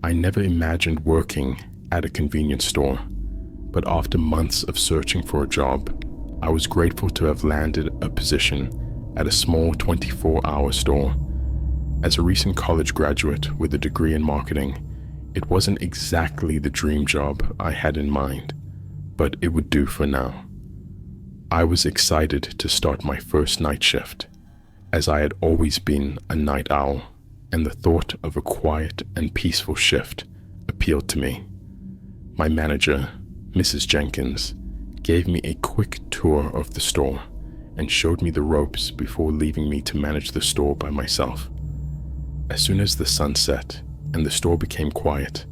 I never imagined working at a convenience store, but after months of searching for a job, I was grateful to have landed a position at a small 24-hour store. As a recent college graduate with a degree in marketing, it wasn't exactly the dream job I had in mind, but it would do for now. I was excited to start my first night shift, as I had always been a night owl, and the thought of a quiet and peaceful shift appealed to me. My manager, Mrs. Jenkins, gave me a quick tour of the store and showed me the ropes before leaving me to manage the store by myself. As soon as the sun set and the store became quiet,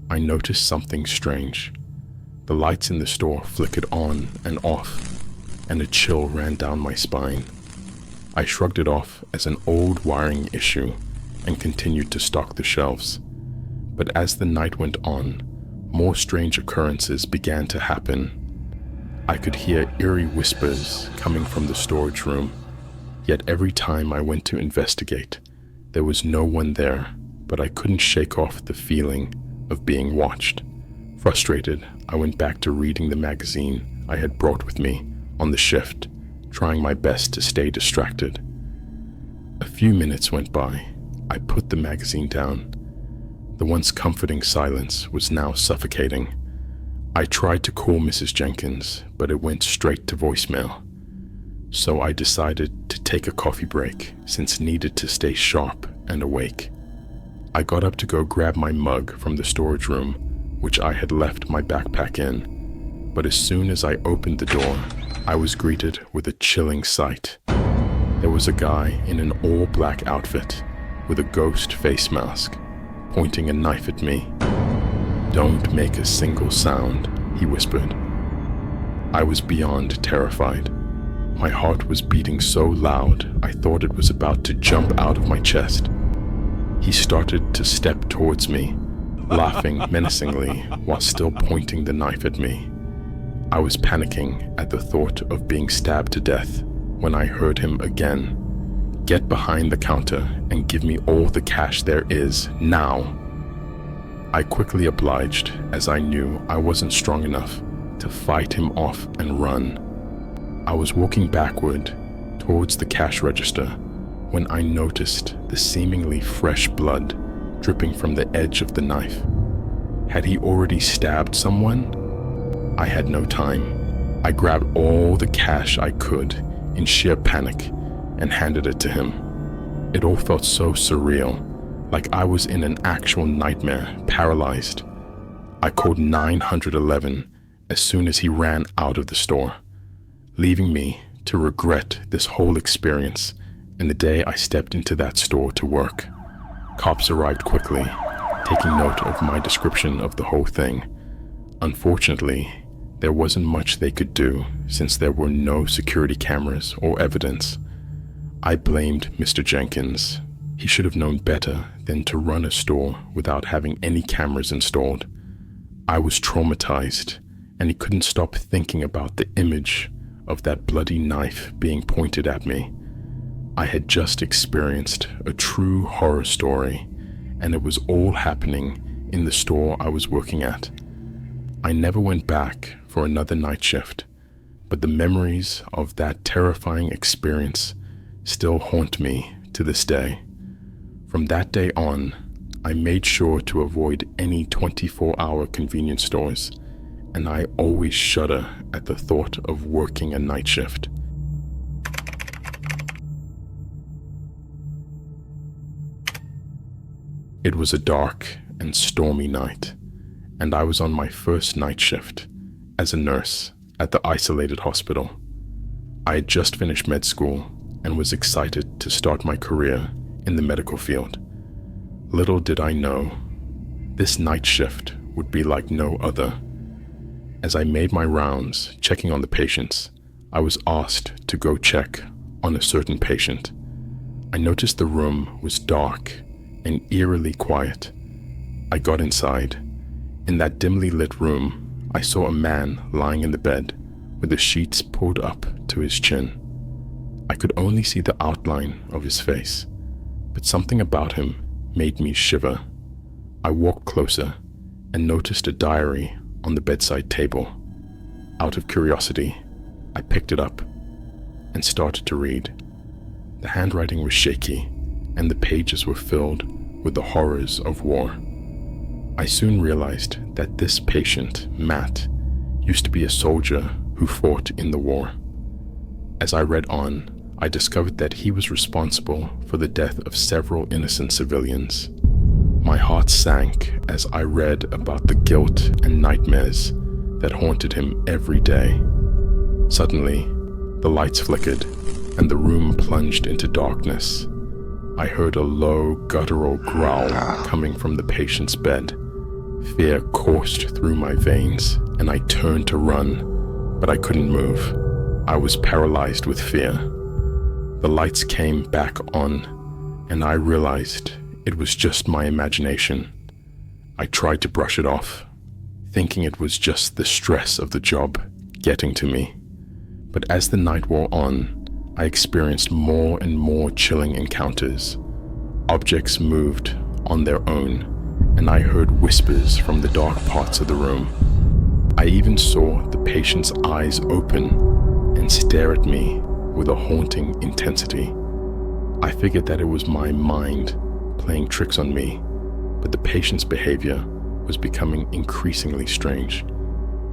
I noticed something strange. The lights in the store flickered on and off, and a chill ran down my spine. I shrugged it off as an old wiring issue and continued to stock the shelves. But as the night went on, more strange occurrences began to happen. I could hear eerie whispers coming from the storage room, yet every time I went to investigate, there was no one there, but I couldn't shake off the feeling of being watched. Frustrated, I went back to reading the magazine I had brought with me on the shift, trying my best to stay distracted. A few minutes went by. I put the magazine down. The once comforting silence was now suffocating. I tried to call Mrs. Jenkins, but it went straight to voicemail. So I decided to take a coffee break since needed to stay sharp and awake. I got up to go grab my mug from the storage room, which I had left my backpack in. But as soon as I opened the door, I was greeted with a chilling sight. There was a guy in an all-black outfit with a ghost face mask, pointing a knife at me. "Don't make a single sound," he whispered. I was beyond terrified. My heart was beating so loud I thought it was about to jump out of my chest. He started to step towards me, laughing menacingly while still pointing the knife at me. I was panicking at the thought of being stabbed to death when I heard him again. "Get behind the counter and give me all the cash there is, now." I quickly obliged, as I knew I wasn't strong enough to fight him off and run. I was walking backward towards the cash register when I noticed the seemingly fresh blood dripping from the edge of the knife. Had he already stabbed someone? I had no time. I grabbed all the cash I could in sheer panic and handed it to him. It all felt so surreal, like I was in an actual nightmare, paralyzed. I called 911 as soon as he ran out of the store, leaving me to regret this whole experience and the day I stepped into that store to work. Cops arrived quickly, taking note of my description of the whole thing. Unfortunately, there wasn't much they could do since there were no security cameras or evidence. I blamed Mr. Jenkins. He should have known better than to run a store without having any cameras installed. I was traumatized, and he couldn't stop thinking about the image of that bloody knife being pointed at me. I had just experienced a true horror story, and it was all happening in the store I was working at. I never went back for another night shift, but the memories of that terrifying experience still haunt me to this day. From that day on, I made sure to avoid any 24-hour convenience stores, and I always shudder at the thought of working a night shift. It was a dark and stormy night, and I was on my first night shift as a nurse at the isolated hospital. I had just finished med school and was excited to start my career in the medical field. Little did I know, this night shift would be like no other. As I made my rounds checking on the patients, I was asked to go check on a certain patient. I noticed the room was dark and eerily quiet. I got inside. In that dimly lit room, I saw a man lying in the bed with the sheets pulled up to his chin. I could only see the outline of his face, but something about him made me shiver. I walked closer and noticed a diary on the bedside table. Out of curiosity, I picked it up and started to read. The handwriting was shaky, and the pages were filled with the horrors of war. I soon realized that this patient, Matt, used to be a soldier who fought in the war. As I read on, I discovered that he was responsible for the death of several innocent civilians. My heart sank as I read about the guilt and nightmares that haunted him every day. Suddenly, the lights flickered and the room plunged into darkness. I heard a low, guttural growl coming from the patient's bed. Fear coursed through my veins, and I turned to run, but I couldn't move. I was paralyzed with fear. The lights came back on, and I realized it was just my imagination. I tried to brush it off, thinking it was just the stress of the job getting to me. But as the night wore on, I experienced more and more chilling encounters. Objects moved on their own, and I heard whispers from the dark parts of the room. I even saw the patient's eyes open and stare at me with a haunting intensity. I figured that it was my mind playing tricks on me, but the patient's behavior was becoming increasingly strange.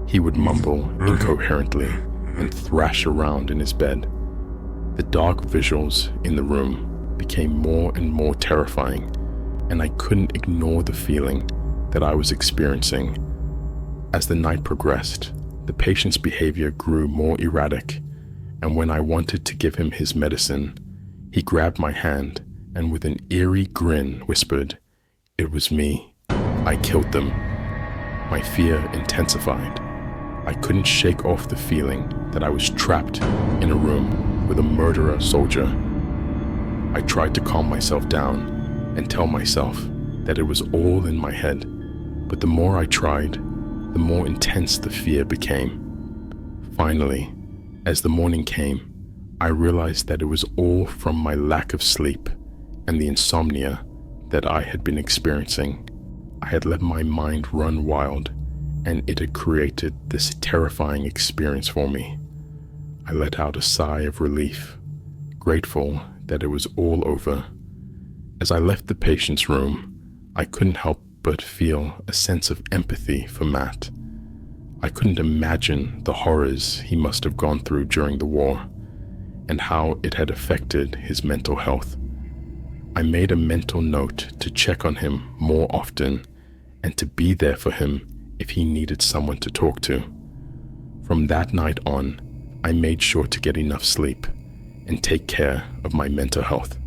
He would mumble incoherently and thrash around in his bed. The dark visuals in the room became more and more terrifying, and I couldn't ignore the feeling that I was experiencing. As the night progressed, the patient's behavior grew more erratic, and when I wanted to give him his medicine, he grabbed my hand and with an eerie grin whispered, "It was me. I killed them." My fear intensified. I couldn't shake off the feeling that I was trapped in a room with a murderer soldier. I tried to calm myself down and tell myself that it was all in my head, but the more I tried, the more intense the fear became. Finally, as the morning came, I realized that it was all from my lack of sleep and the insomnia that I had been experiencing. I had let my mind run wild, and it had created this terrifying experience for me. I let out a sigh of relief, grateful that it was all over. As I left the patient's room, I couldn't help but feel a sense of empathy for Matt. I couldn't imagine the horrors he must have gone through during the war and how it had affected his mental health. I made a mental note to check on him more often and to be there for him if he needed someone to talk to. From that night on, I made sure to get enough sleep and take care of my mental health.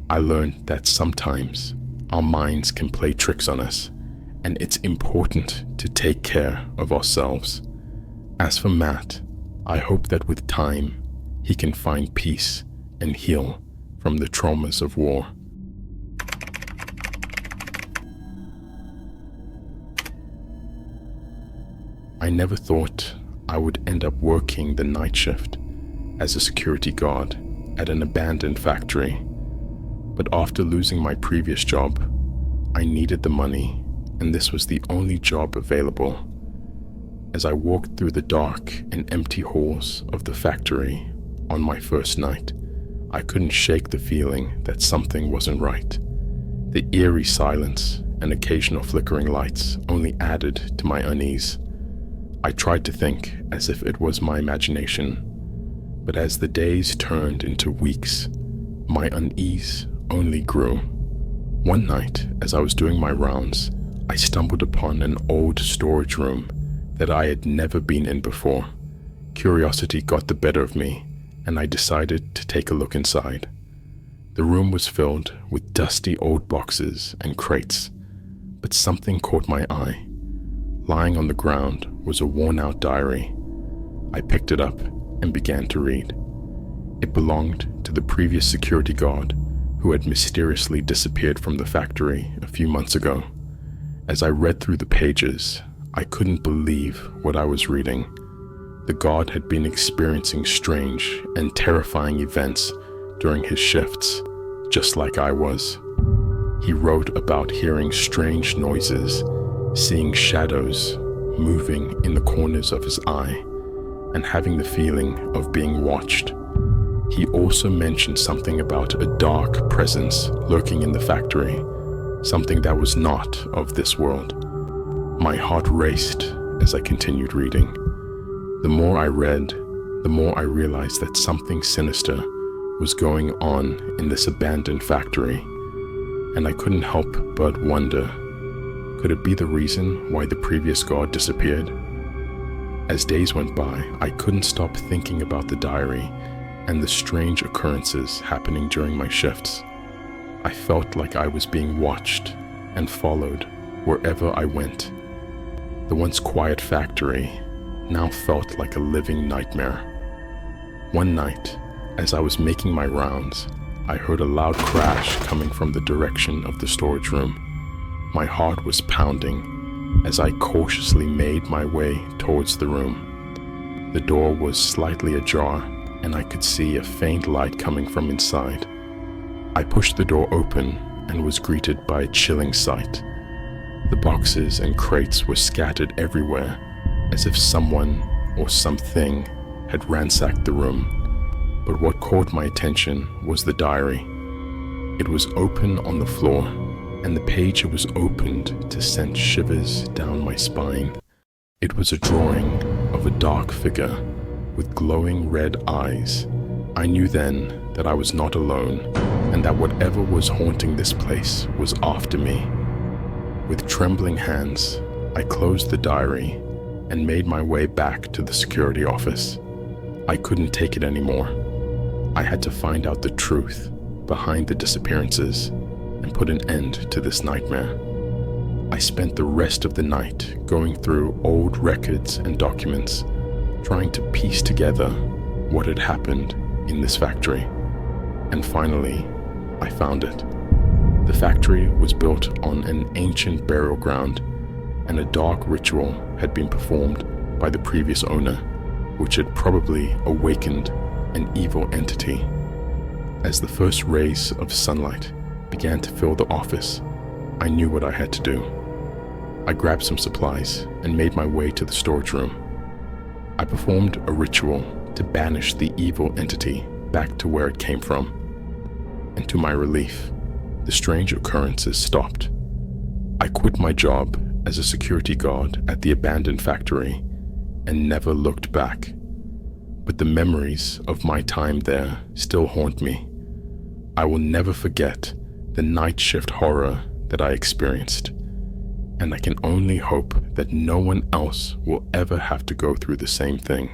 I learned that sometimes our minds can play tricks on us, and it's important to take care of ourselves. As for Matt, I hope that with time, he can find peace and heal from the traumas of war. I never thought I would end up working the night shift as a security guard at an abandoned factory. But after losing my previous job, I needed the money, and this was the only job available. As I walked through the dark and empty halls of the factory on my first night, I couldn't shake the feeling that something wasn't right. The eerie silence and occasional flickering lights only added to my unease. I tried to think as if it was my imagination, but as the days turned into weeks, my unease only grew. One night, as I was doing my rounds, I stumbled upon an old storage room that I had never been in before. Curiosity got the better of me, and I decided to take a look inside. The room was filled with dusty old boxes and crates, but something caught my eye. Lying on the ground was a worn-out diary. I picked it up and began to read. It belonged to the previous security guard who had mysteriously disappeared from the factory a few months ago. As I read through the pages, I couldn't believe what I was reading. The guard had been experiencing strange and terrifying events during his shifts, just like I was. He wrote about hearing strange noises, seeing shadows moving in the corners of his eye, and having the feeling of being watched. He also mentioned something about a dark presence lurking in the factory, something that was not of this world. My heart raced as I continued reading. The more I read, the more I realized that something sinister was going on in this abandoned factory, and I couldn't help but wonder, could it be the reason why the previous guard disappeared? As days went by, I couldn't stop thinking about the diary and the strange occurrences happening during my shifts. I felt like I was being watched and followed wherever I went. The once quiet factory now felt like a living nightmare. One night, as I was making my rounds, I heard a loud crash coming from the direction of the storage room. My heart was pounding as I cautiously made my way towards the room. The door was slightly ajar, and I could see a faint light coming from inside. I pushed the door open and was greeted by a chilling sight. The boxes and crates were scattered everywhere, as if someone or something had ransacked the room. But what caught my attention was the diary. It was open on the floor, and the page it was opened to send shivers down my spine. It was a drawing of a dark figure with glowing red eyes. I knew then that I was not alone, and that whatever was haunting this place was after me. With trembling hands, I closed the diary and made my way back to the security office. I couldn't take it anymore. I had to find out the truth behind the disappearances and put an end to this nightmare. I spent the rest of the night going through old records and documents, trying to piece together what had happened in this factory. And finally, I found it. The factory was built on an ancient burial ground, and a dark ritual had been performed by the previous owner, which had probably awakened an evil entity. As the first rays of sunlight began to fill the office, I knew what I had to do. I grabbed some supplies and made my way to the storage room. I performed a ritual to banish the evil entity back to where it came from. And to my relief, the strange occurrences stopped. I quit my job as a security guard at the abandoned factory and never looked back. But the memories of my time there still haunt me. I will never forget the night shift horror that I experienced, and I can only hope that no one else will ever have to go through the same thing